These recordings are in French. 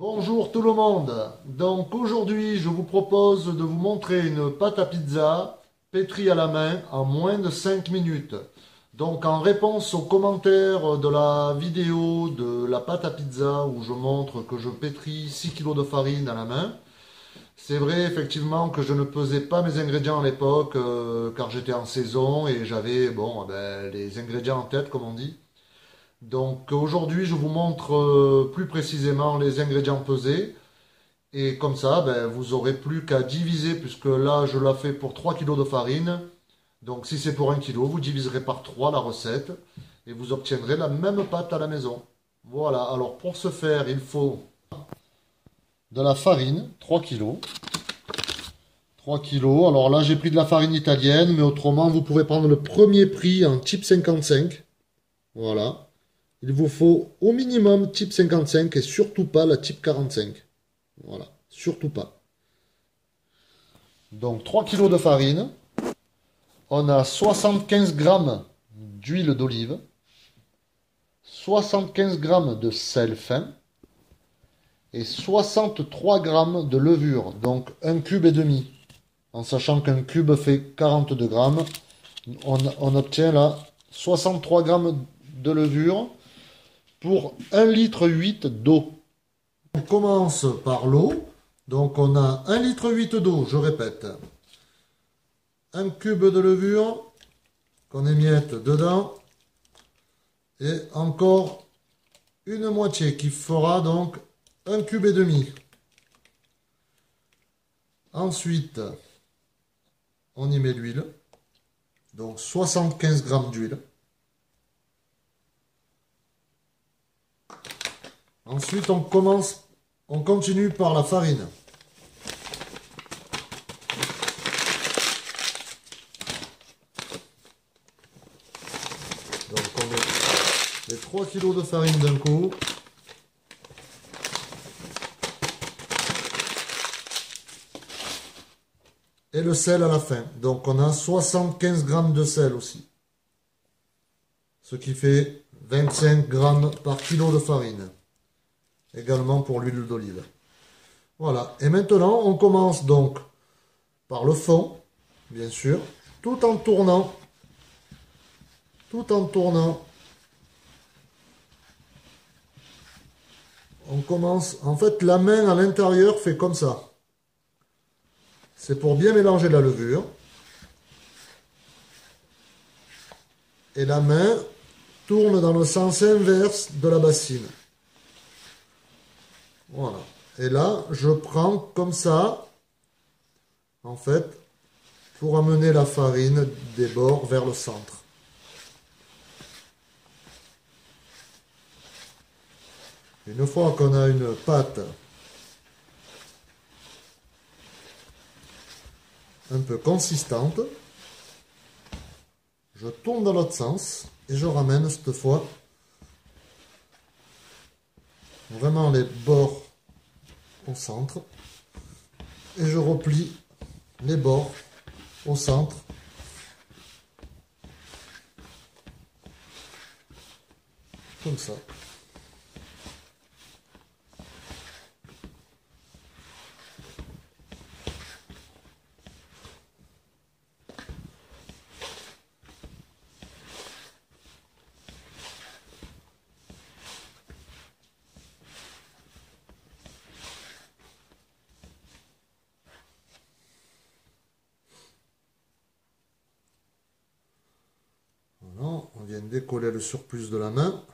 Bonjour tout le monde. Donc aujourd'hui, je vous propose de vous montrer une pâte à pizza pétrie à la main en moins de 5 minutes. Donc en réponse aux commentaires de la vidéo de la pâte à pizza où je montre que je pétris 6 kilos de farine à la main, c'est vrai effectivement que je ne pesais pas mes ingrédients à l'époque car j'étais en saison et j'avais les ingrédients en tête comme on dit. Donc aujourd'hui, je vous montre plus précisément les ingrédients pesés. Et comme ça, vous aurez plus qu'à diviser, puisque là, je la fais pour 3 kilos de farine. Donc si c'est pour 1 kilo, vous diviserez par 3 la recette et vous obtiendrez la même pâte à la maison. Voilà, alors pour ce faire, il faut de la farine, 3 kilos. 3 kilos. Alors là, j'ai pris de la farine italienne, mais autrement, vous pouvez prendre le premier prix en type 55. Voilà. Il vous faut au minimum type 55 et surtout pas la type 45. Voilà, surtout pas. Donc 3 kilos de farine. On a 75 grammes d'huile d'olive. 75 grammes de sel fin. Et 63 grammes de levure. Donc 1,5 cube. En sachant qu'un cube fait 42 grammes. On obtient là 63 grammes de levure pour 1,8 litre d'eau. On commence par l'eau. Donc on a 1,8 litre d'eau, je répète. Un cube de levure qu'on émiette dedans. Et encore une moitié qui fera donc 1,5 cube. Ensuite, on y met l'huile. Donc 75 grammes d'huile. Ensuite, on continue par la farine. Donc on met les 3 kilos de farine d'un coup. Et le sel à la fin. Donc on a 75 grammes de sel aussi. Ce qui fait 25 grammes par kilo de farine. Également pour l'huile d'olive. Voilà. Et maintenant, on commence donc par le fond, bien sûr, tout en tournant. Tout en tournant. On commence, en fait, la main à l'intérieur fait comme ça. C'est pour bien mélanger la levure. Et la main tourne dans le sens inverse de la bassine. Voilà. Et là, je prends comme ça, en fait, pour amener la farine des bords vers le centre. Une fois qu'on a une pâte un peu consistante, je tourne dans l'autre sens et je ramène cette fois vraiment les bords au centre et je replie les bords au centre comme ça. Voilà, on vient décoller le surplus de la main.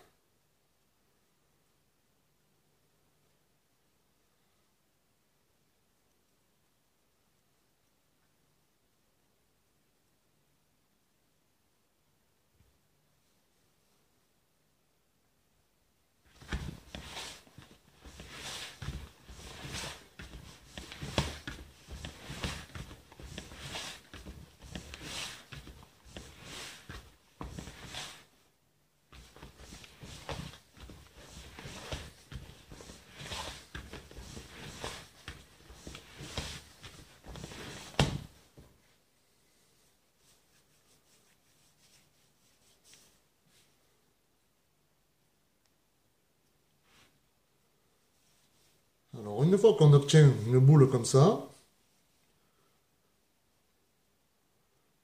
Alors une fois qu'on obtient une boule comme ça,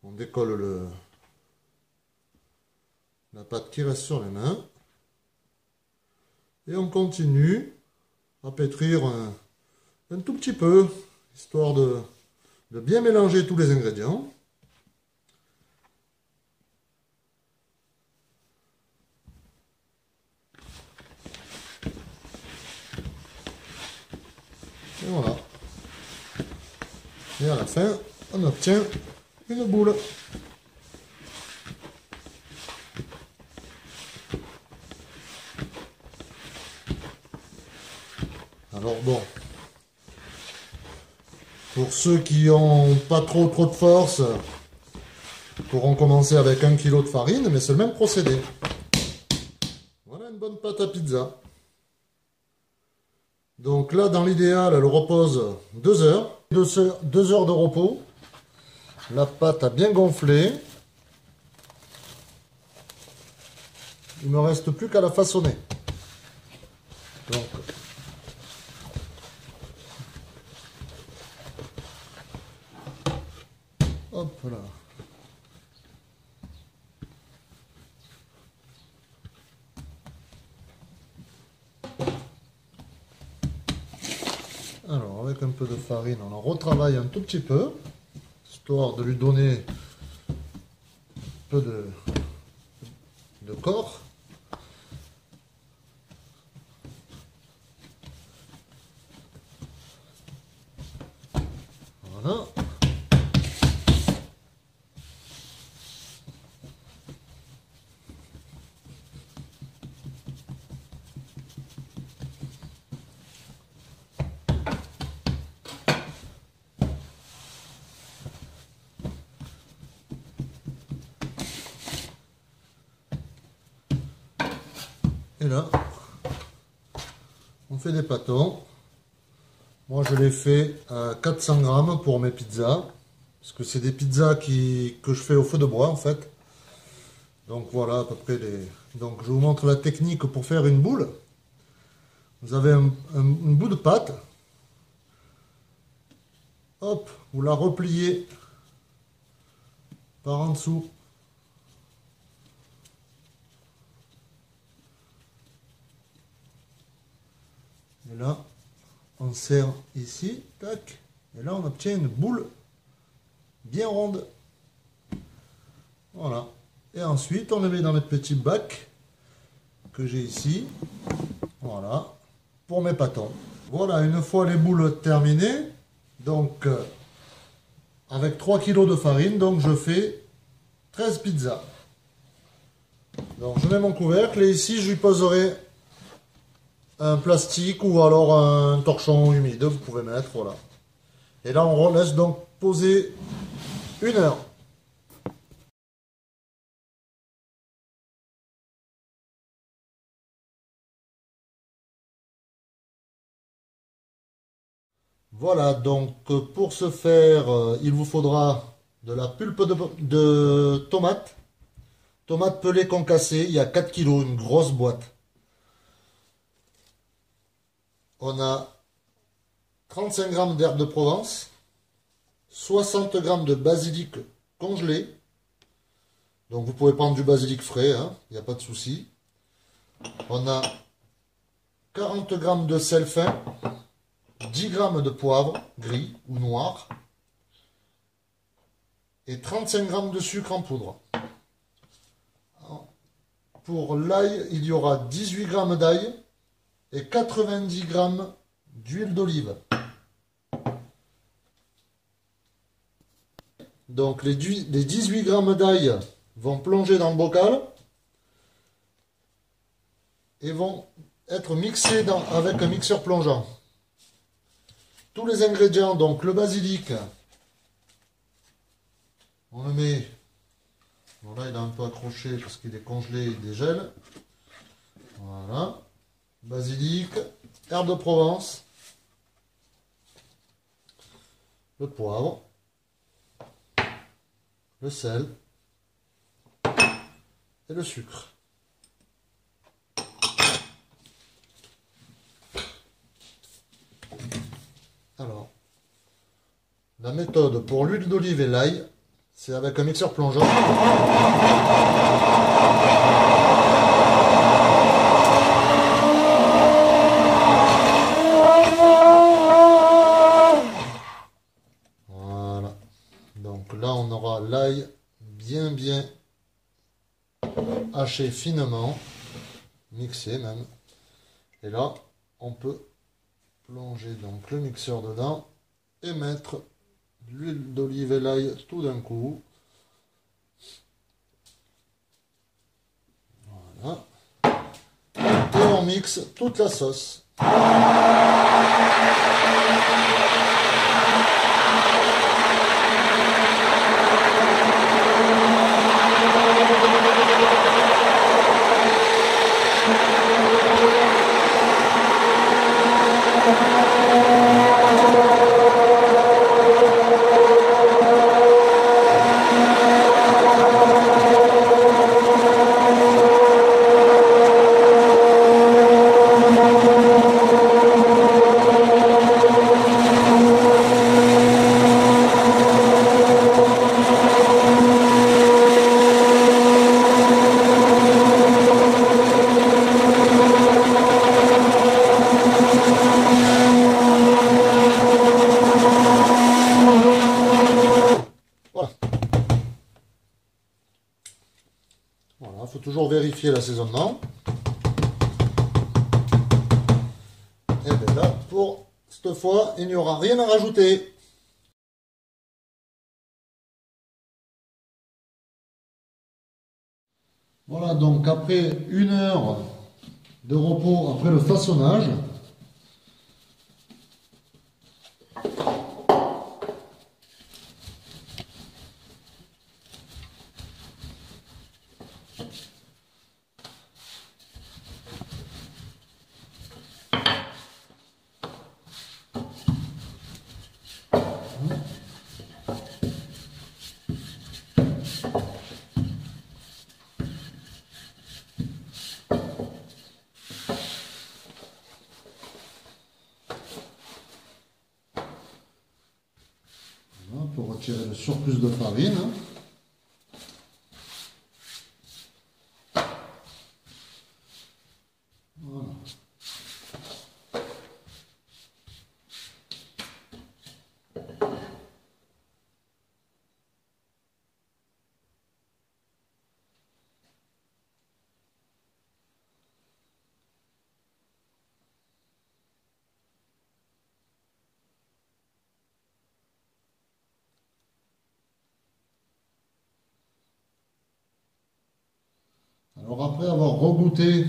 on décolle la pâte qui reste sur les mains. Et on continue à pétrir un tout petit peu, histoire de bien mélanger tous les ingrédients. Et voilà. Et à la fin, on obtient une boule. Alors bon, pour ceux qui n'ont pas trop de force, pourront commencer avec 1 kg de farine, mais c'est le même procédé. Voilà une bonne pâte à pizza. Donc là, dans l'idéal, elle repose 2 heures. 2 heures de repos. La pâte a bien gonflé. Il ne me reste plus qu'à la façonner. Donc, hop là. Alors, avec un peu de farine, on en retravaille un tout petit peu, histoire de lui donner un peu de corps. Voilà. Et là, on fait des pâtons. Moi, je les fais à 400 grammes pour mes pizzas. Parce que c'est des pizzas que je fais au feu de bois, en fait. Donc voilà à peu près les... Donc je vous montre la technique pour faire une boule. Vous avez une bout de pâte. Hop, vous la repliez par en dessous. Et là, on serre ici, tac. Et là, on obtient une boule bien ronde. Voilà. Et ensuite, on le met dans les petits bacs que j'ai ici. Voilà. Pour mes pâtons. Voilà, une fois les boules terminées, donc avec 3 kg de farine, donc je fais 13 pizzas. Donc je mets mon couvercle et ici je lui poserai un plastique ou alors un torchon humide, vous pouvez mettre, voilà. Et là on laisse donc poser 1 heure. Voilà, donc pour ce faire, il vous faudra de la pulpe de tomate. Tomate pelée concassée, il y a 4 kg, une grosse boîte. On a 35 g d'herbe de Provence, 60 g de basilic congelé. Donc vous pouvez prendre du basilic frais, hein, il n'y a pas de souci. On a 40 g de sel fin, 10 g de poivre gris ou noir et 35 g de sucre en poudre. Pour l'ail, il y aura 18 g d'ail et 90 g d'huile d'olive. Donc les 18 g d'ail vont plonger dans le bocal et vont être mixés avec un mixeur plongeant. Tous les ingrédients, donc le basilic, on le met, bon là il est un peu accroché parce qu'il est congelé, il dégèle. Voilà, basilic, herbe de Provence, le poivre, le sel et le sucre. Alors, la méthode pour l'huile d'olive et l'ail, c'est avec un mixeur plongeant. Voilà. Donc là, on aura l'ail bien haché finement, mixé même. Et là, on peut plonger donc le mixeur dedans et mettre l'huile d'olive et l'ail tout d'un coup. Voilà. Et on mixe toute la sauce. Voilà, il faut toujours vérifier l'assaisonnement. Et bien là, pour cette fois, il n'y aura rien à rajouter. Voilà, donc après 1 heure de repos, après le façonnage, pour retirer le surplus de farine. Voilà. Alors après avoir rebooté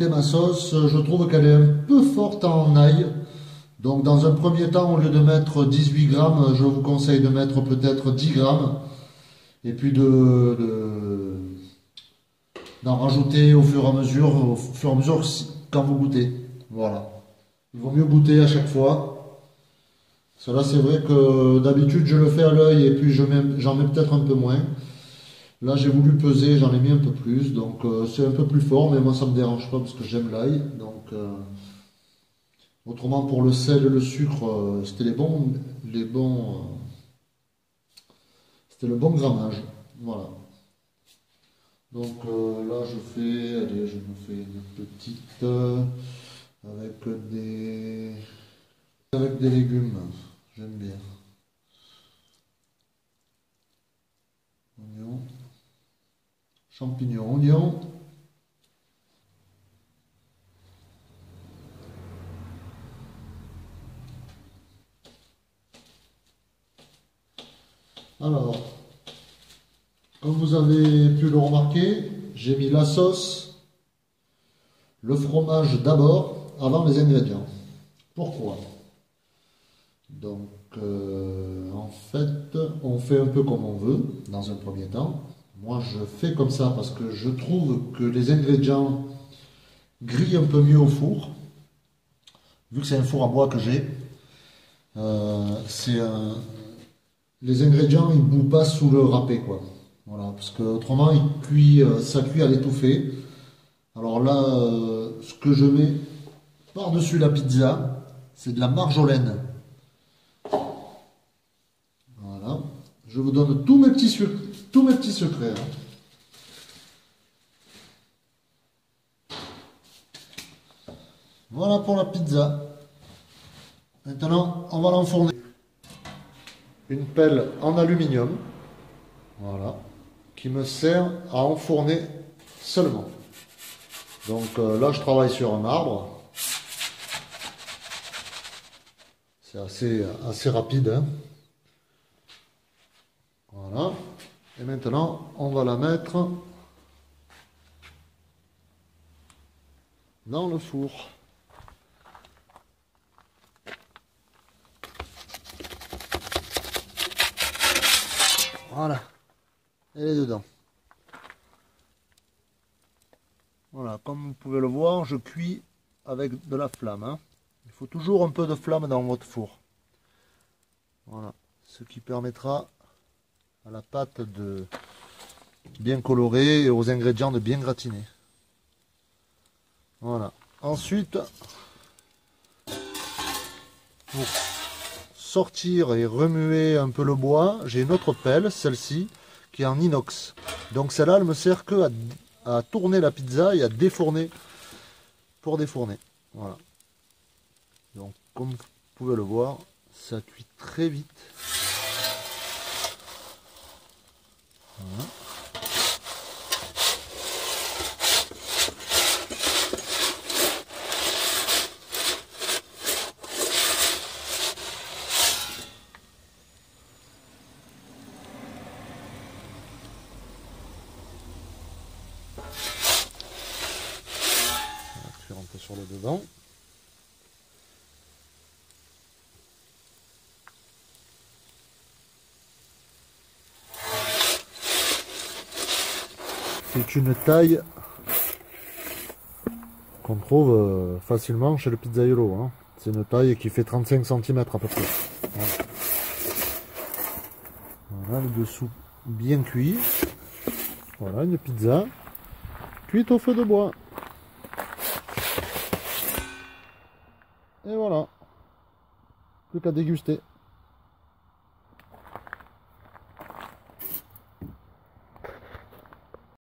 ma sauce, je trouve qu'elle est un peu forte en ail. Donc dans un premier temps, au lieu de mettre 18 grammes, je vous conseille de mettre peut-être 10 grammes. Et puis d'en rajouter au fur et à mesure quand vous goûtez. Voilà. Il vaut mieux goûter à chaque fois. Cela c'est vrai que d'habitude je le fais à l'œil et puis j'en mets peut-être un peu moins. Là j'ai voulu peser, j'en ai mis un peu plus, donc c'est un peu plus fort, mais moi ça me dérange pas parce que j'aime l'ail. Donc autrement pour le sel et le sucre, c'était c'était le bon grammage. Voilà. Donc là je me fais une petite avec des légumes. J'aime bien. Oignons, champignons, oignons. Alors, comme vous avez pu le remarquer, j'ai mis la sauce, le fromage d'abord, avant les ingrédients. Pourquoi? Donc, en fait, on fait un peu comme on veut, dans un premier temps. Moi, je fais comme ça parce que je trouve que les ingrédients grillent un peu mieux au four. Vu que c'est un four à bois que j'ai, les ingrédients, ils ne bouent pas sous le râpé, quoi. Voilà, parce que autrement, ça cuit à l'étouffée. Alors là, ce que je mets par-dessus la pizza, c'est de la marjolaine. Voilà. Je vous donne tous mes petits secrets. Hein. Voilà pour la pizza. Maintenant, on va l'enfourner. Une pelle en aluminium. Voilà. Qui me sert à enfourner seulement. Donc là, je travaille sur un arbre. C'est assez rapide. Hein. Voilà. Et maintenant, on va la mettre dans le four. Voilà. Elle est dedans. Voilà, comme vous pouvez le voir, je cuis avec de la flamme. Hein. Il faut toujours un peu de flamme dans votre four. Voilà, ce qui permettra à la pâte de bien colorer et aux ingrédients de bien gratiner. Voilà. Ensuite, pour sortir et remuer un peu le bois, j'ai une autre pelle, celle-ci, qui est en inox. Donc celle-là, elle me sert que à tourner la pizza et à défourner pour défourner. Voilà. Donc comme vous pouvez le voir, ça cuit très vite. Voilà. Je vais rentrer sur le devant. C'est une taille qu'on trouve facilement chez le pizzaiolo. Hein. C'est une taille qui fait 35 cm à peu près. Voilà. Voilà le dessous bien cuit. Voilà une pizza cuite au feu de bois. Et voilà. Plus qu'à déguster.